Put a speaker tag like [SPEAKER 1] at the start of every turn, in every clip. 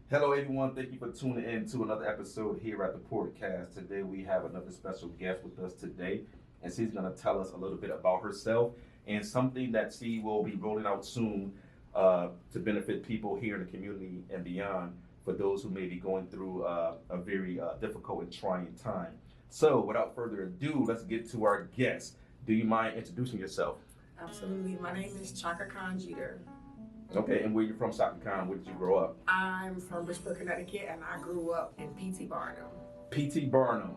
[SPEAKER 1] Hello, everyone. Thank you for tuning in to another episode here at the Podcast. Today, we have another special guest with us today, and she's going to tell us a little bit about herself and something that she will be rolling out soon to benefit people here in the community and beyond for those who may be going through a very difficult and trying time. So, without further ado, let's get to our guest. Do you mind introducing yourself?
[SPEAKER 2] Absolutely. My name is Chakakhan.
[SPEAKER 1] Okay, and where you from, Chakakhan? Where did you grow up?
[SPEAKER 2] I'm from Bridgeport, Connecticut, and I grew up in P.T. Barnum.
[SPEAKER 1] P.T. Barnum.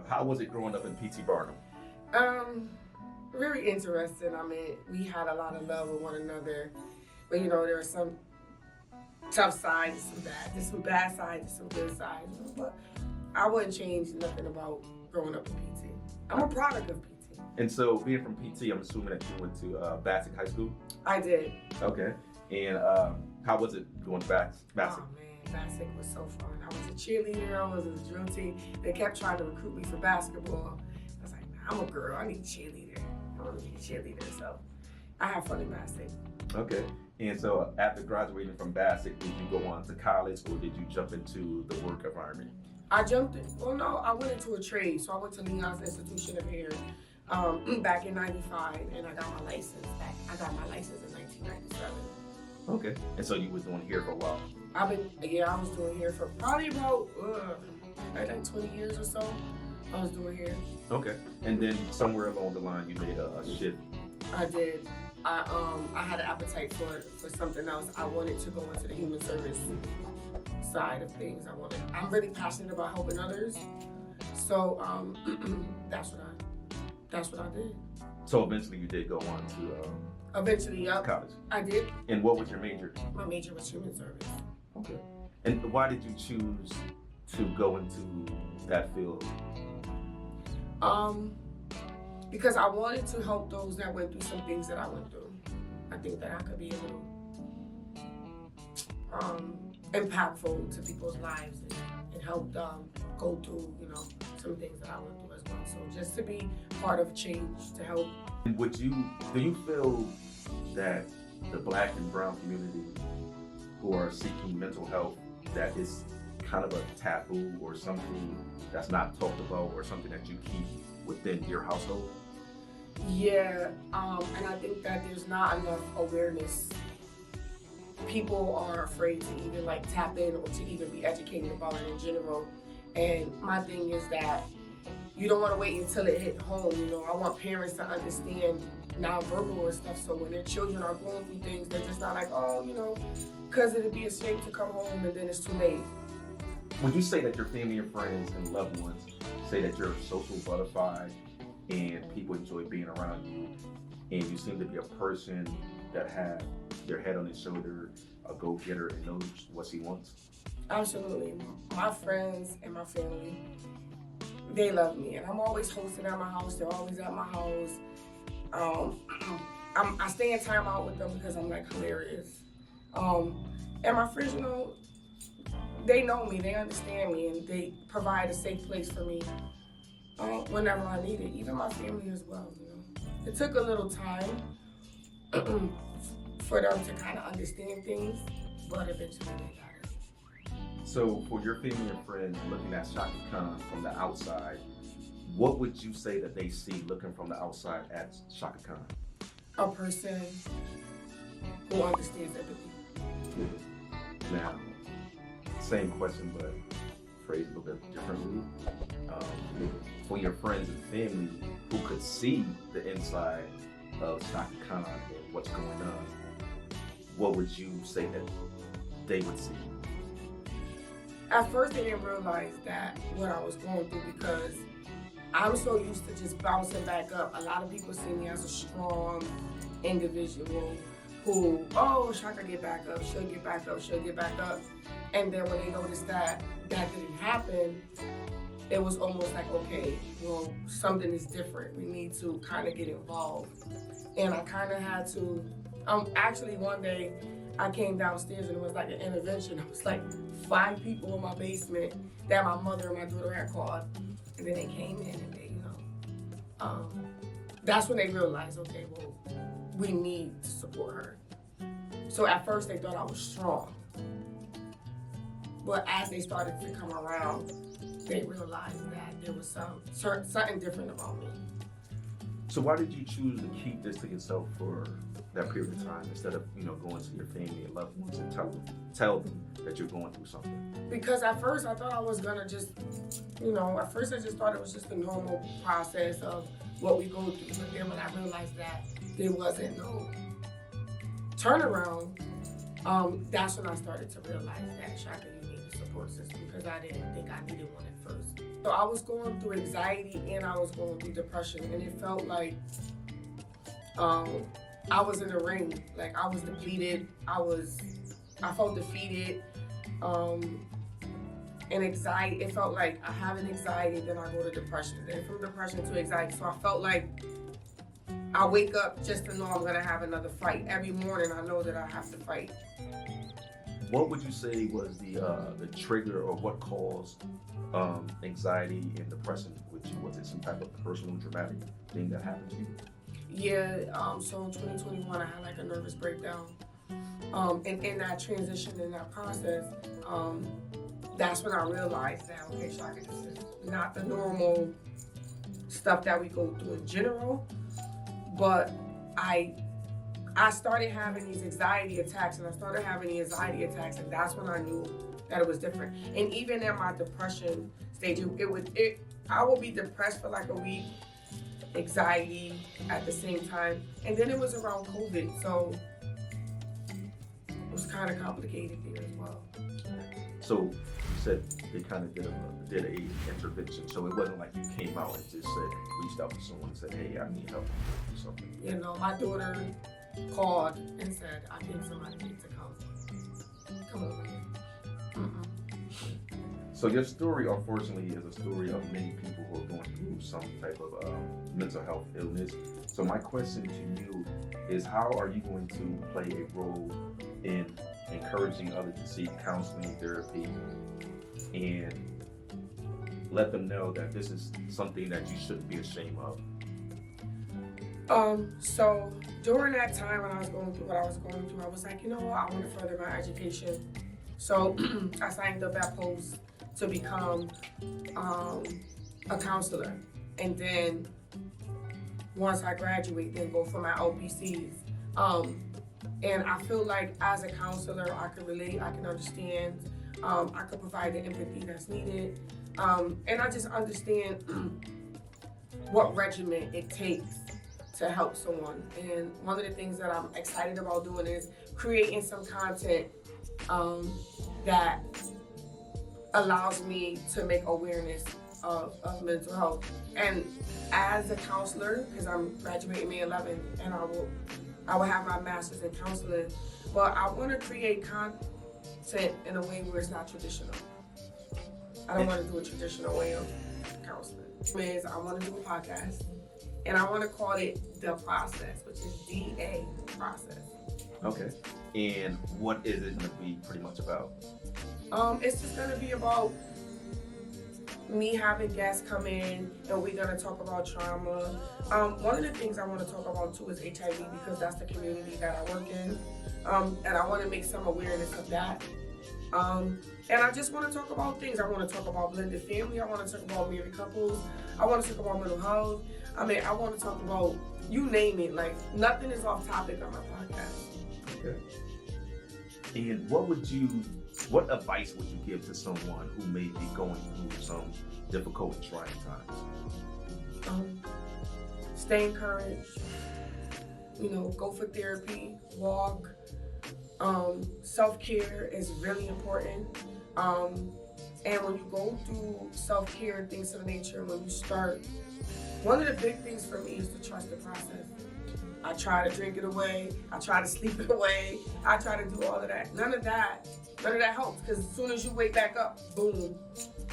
[SPEAKER 1] How was it growing up in P.T. Barnum?
[SPEAKER 2] Very interesting. I mean, we had a lot of love with one another, but there were some tough sides, some bad sides, some good sides. But I wouldn't change nothing about growing up in P.T. I'm a product of P.T.
[SPEAKER 1] And so, being from P.T., I'm assuming that you went to Bassick High School?
[SPEAKER 2] I did.
[SPEAKER 1] Okay. And how was it going to Bassick?
[SPEAKER 2] Oh man, Bassick was so fun. I was a cheerleader, I was in the drill team. They kept trying to recruit me for basketball. I was like, I'm a girl, I need a cheerleader. I want to be a cheerleader, so I had fun in Bassick.
[SPEAKER 1] Okay. And so after graduating from Bassick, did you go on to college or did you jump into the work environment?
[SPEAKER 2] I went into a trade. So I went to Leon's Institution of Hair back in 95 and I got my license back. I got my license in 1997.
[SPEAKER 1] Okay. And so you were doing hair for a while?
[SPEAKER 2] I was doing hair for probably about like 20 years or so. I was doing hair.
[SPEAKER 1] Okay. And then somewhere along the line, you made a shift.
[SPEAKER 2] I did. I had an appetite for something else. I wanted to go into the human service side of things. I'm really passionate about helping others. So that's what I did.
[SPEAKER 1] So eventually you did go on to college.
[SPEAKER 2] I did.
[SPEAKER 1] And what was your major?
[SPEAKER 2] My major was human service.
[SPEAKER 1] Okay. And why did you choose to go into that field?
[SPEAKER 2] Because I wanted to help those that went through some things that I went through. I think that I could be a little impactful to people's lives and help them go through, some things that I went through as well. So just to be part of change to help.
[SPEAKER 1] And do you feel that the Black and brown community who are seeking mental health, that is kind of a taboo or something that's not talked about or something that you keep within your household?
[SPEAKER 2] Yeah, and I think that there's not enough awareness. People are afraid to even tap in or to even be educated about it in general. And my thing is that you don't want to wait until it hit home. I want parents to understand nonverbal and stuff. So when their children are going through things, they're just not like, because it'd be a shame to come home and then it's too late.
[SPEAKER 1] Would you say that your family and friends and loved ones say that you're a social butterfly and people enjoy being around you and you seem to be a person that has their head on his shoulder, a go-getter and knows what she wants?
[SPEAKER 2] Absolutely. My friends and my family, they love me, and I'm always hosting at my house. They're always at my house. I stay in time out with them because I'm hilarious. And my friends, they know me, they understand me, and they provide a safe place for me whenever I need it. Even my family as well. It took a little time for them to kind of understand things, but eventually they got it.
[SPEAKER 1] So for your family and friends looking at Chakakhan from the outside, what would you say that they see looking from the outside at Chakakhan?
[SPEAKER 2] A person who understands empathy.
[SPEAKER 1] Now, same question, but phrased a little bit differently. For your friends and family who could see the inside of Chakakhan and what's going on, what would you say that they would see?
[SPEAKER 2] At first, they didn't realize that what I was going through because I'm so used to just bouncing back up. A lot of people see me as a strong individual who, Shaka get back up, she'll get back up, she'll get back up. And then when they noticed that didn't happen, it was almost like, okay, well, something is different. We need to kind of get involved. And I kind of had to, actually one day I came downstairs and it was like an intervention. It was like 5 people in my basement that my mother and my daughter had called. And then they came in and they, that's when they realized, okay, well, we need to support her. So at first they thought I was strong. But as they started to come around, they realized that there was something different about me.
[SPEAKER 1] So why did you choose to keep this to yourself for that period of time instead of, going to your family and loved ones and tell them that you're going through something?
[SPEAKER 2] Because at first I thought I was gonna just, at first I just thought it was just a normal process of what we go through. But then when I realized that there wasn't no turnaround, that's when I started to realize that, Shaka, you need a support system, because I didn't think I needed one at first. So I was going through anxiety and I was going through depression, and it felt like I was in a ring. Like I was depleted. I felt defeated. And anxiety, it felt like I have an anxiety, then I go to depression. Then from depression to anxiety. So I felt like I wake up just to know I'm gonna have another fight. Every morning I know that I have to fight.
[SPEAKER 1] What would you say was the trigger, or what caused anxiety and depression with you? Was it some type of personal traumatic thing that happened to you?
[SPEAKER 2] Yeah, so in 2021 I had like a nervous breakdown. And in that transition, in that process, that's when I realized that, okay, Shaka, this is not the normal stuff that we go through in general, but I started having these anxiety attacks, and and that's when I knew that it was different. And even in my depression stage, I would be depressed for like a week, anxiety at the same time, and then it was around COVID, so it was kind of complicated there as well.
[SPEAKER 1] So you said they kind of did a intervention, so it wasn't like you came out and just reached out to someone and said, hey, I need help or something.
[SPEAKER 2] My daughter called and said, I think somebody needs to come over here.
[SPEAKER 1] So your story, unfortunately, is a story of many people who are going through some type of mental health illness. So my question to you is, how are you going to play a role in encouraging others to seek counseling, therapy, and let them know that this is something that you shouldn't be ashamed of?
[SPEAKER 2] So during that time when I was going through what I was going through, I was like, I want to further my education. So I signed up at Post to become a counselor. And then once I graduate, then go for my LPCs. And I feel like as a counselor, I can relate, I can understand, I can provide the empathy that's needed. And I just understand what regimen it takes to help someone. And one of the things that I'm excited about doing is creating some content that allows me to make awareness of mental health. And as a counselor, because I'm graduating May 11th, and I will have my master's in counseling, but I want to create content in a way where it's not traditional. I don't want to do a traditional way of counseling. I want to do a podcast, and I want to call it The Process, which is TheOfficialPortCast.
[SPEAKER 1] Okay. And what is it going to be pretty much about?
[SPEAKER 2] It's just going to be about me having guests come in, and we're going to talk about trauma. One of the things I want to talk about too is HIV, because that's the community that I work in. And I want to make some awareness of that. And I just want to talk about things. I want to talk about blended family. I want to talk about married couples. I want to talk about mental health. I want to talk about, you name it. Like, nothing is off topic on my podcast.
[SPEAKER 1] Okay. And what advice would you give to someone who may be going through some difficult and trying times?
[SPEAKER 2] Stay encouraged. Go for therapy, walk. Self-care is really important. And when you go through self-care and things of the nature, when you start, one of the big things for me is to trust the process. I try to drink it away. I try to sleep it away. I try to do all of that. None of that helps, because as soon as you wake back up, boom,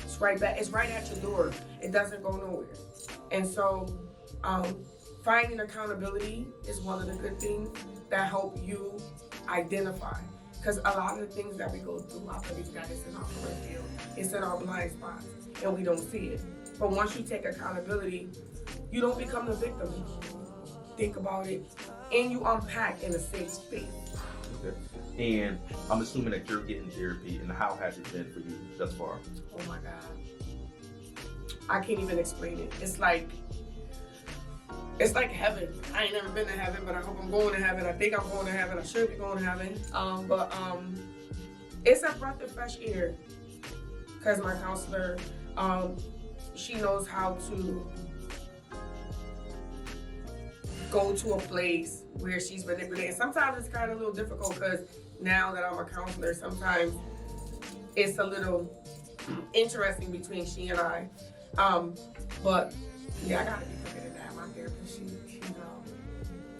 [SPEAKER 2] it's right back. It's right at your door. It doesn't go nowhere. And so finding accountability is one of the good things that help you identify. Because a lot of the things that we go through, I believe that it's in our peripheral, it's in our blind spots, and we don't see it. But once you take accountability, you don't become the victim. Think about it, and you unpack in a safe space.
[SPEAKER 1] Okay. And I'm assuming that you're getting therapy, and how has it been for you thus far?
[SPEAKER 2] Oh my God. I can't even explain it. It's like heaven. I ain't never been to heaven, but I hope I'm going to heaven. I think I'm going to heaven. I should be going to heaven. But it's a breath of fresh air. Because my counselor, she knows how to go to a place where she's manipulating. Sometimes it's kind of a little difficult because now that I'm a counselor, sometimes it's a little interesting between she and I. But yeah, I gotta be prepared to have my therapist.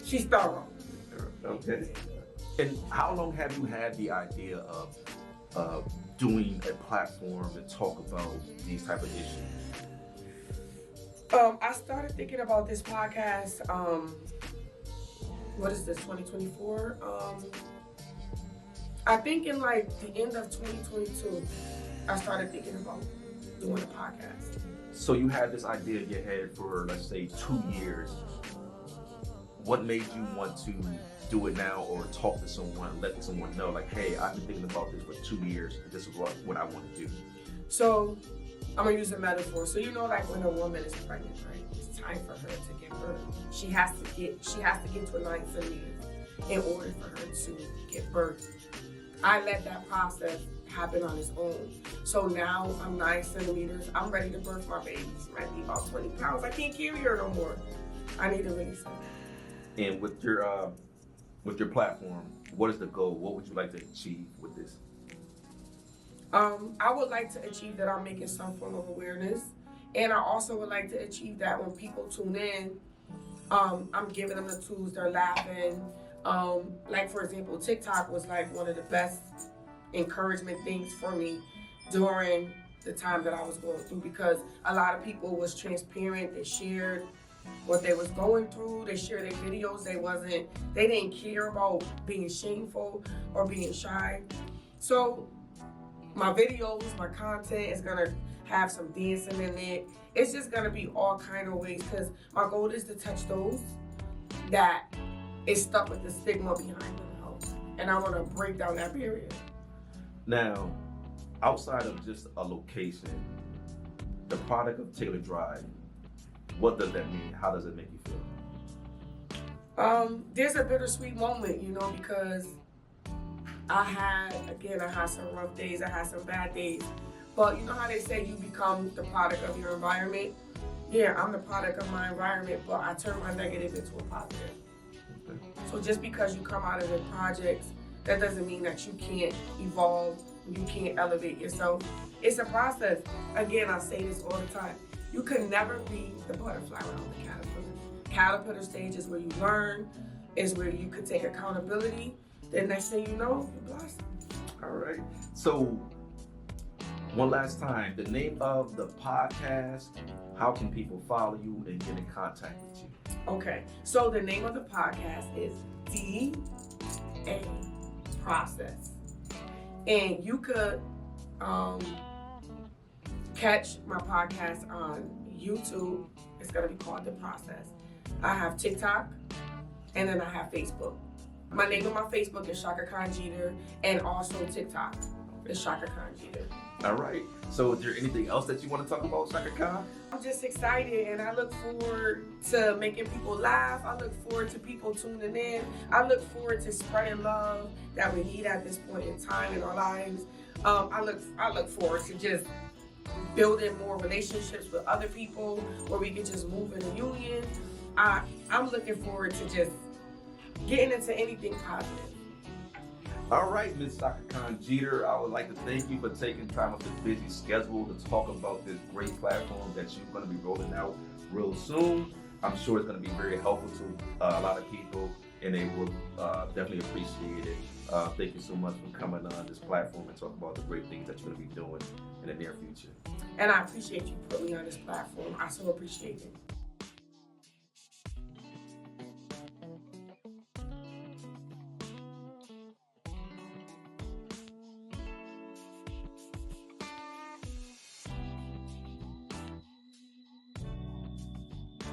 [SPEAKER 2] She's thorough.
[SPEAKER 1] Okay. And how long have you had the idea of doing a platform to talk about these type of issues?
[SPEAKER 2] I started thinking about this podcast. What is this? 2024. I think in like the end of 2022, I started thinking about doing a podcast.
[SPEAKER 1] So you had this idea in your head for, let's say, 2 years. What made you want to do it now, or talk to someone, let someone know, like, hey, I've been thinking about this for 2 years. This is what I want to do.
[SPEAKER 2] So I'm gonna use a metaphor. So you know, like when a woman is pregnant, right? It's time for her to give birth. She has to get to a 9 centimeters in order for her to give birth. I let that process happen on its own. So now I'm 9 centimeters. I'm ready to birth my baby. She might be about 20 pounds. I can't carry her no more. I need to release her.
[SPEAKER 1] And with your platform, what is the goal? What would you like to achieve with this?
[SPEAKER 2] I would like to achieve that I'm making some form of awareness. And I also would like to achieve that when people tune in, I'm giving them the tools, they're laughing. Like for example, TikTok was like one of the best encouragement things for me during the time that I was going through, because a lot of people was transparent. They shared what they was going through. They shared their videos. They didn't care about being shameful or being shy. So my videos, my content is gonna have some dancing in it. It's just gonna be all kind of ways, because my goal is to touch those that is stuck with the stigma behind mental health, and I want to break down that barrier.
[SPEAKER 1] Now, outside of just a location, the product of Taylor Drive, what does that mean? How does it make you feel?
[SPEAKER 2] There's a bittersweet moment, because I had some rough days, I had some bad days. But you know how they say you become the product of your environment? Yeah, I'm the product of my environment, but I turn my negative into a positive. Okay. So just because you come out of the projects, that doesn't mean that you can't evolve, you can't elevate yourself. It's a process. Again, I say this all the time. You can never be the butterfly around the caterpillar. Caterpillar stage is where you learn, is where you can take accountability. Then next thing you know, you blossom.
[SPEAKER 1] All right. So one last time, the name of the podcast, how can people follow you and get in contact with you?
[SPEAKER 2] Okay. So the name of the podcast is TheOfficialPortCast. And you could catch my podcast on YouTube. It's going to be called The Process. I have TikTok, and then I have Facebook. My name on my Facebook is Chakakhan Jeter, and also TikTok is Chakakhan Jeter.
[SPEAKER 1] All right. So is there anything else that you want to talk about, Chakakhan?
[SPEAKER 2] I'm just excited, and I look forward to making people laugh. I look forward to people tuning in. I look forward to spreading love that we need at this point in time in our lives. I look forward to just building more relationships with other people where we can just move in a union. I'm looking forward to just getting into anything positive.
[SPEAKER 1] All right, Ms. Chakakhan Jeter, I would like to thank you for taking time off this busy schedule to talk about this great platform that you're going to be rolling out real soon. I'm sure it's going to be very helpful to a lot of people, and they will definitely appreciate it. Thank you so much for coming on this platform and talking about the great things that you're going to be doing in the near future.
[SPEAKER 2] And I appreciate you putting me on this platform. I so appreciate it.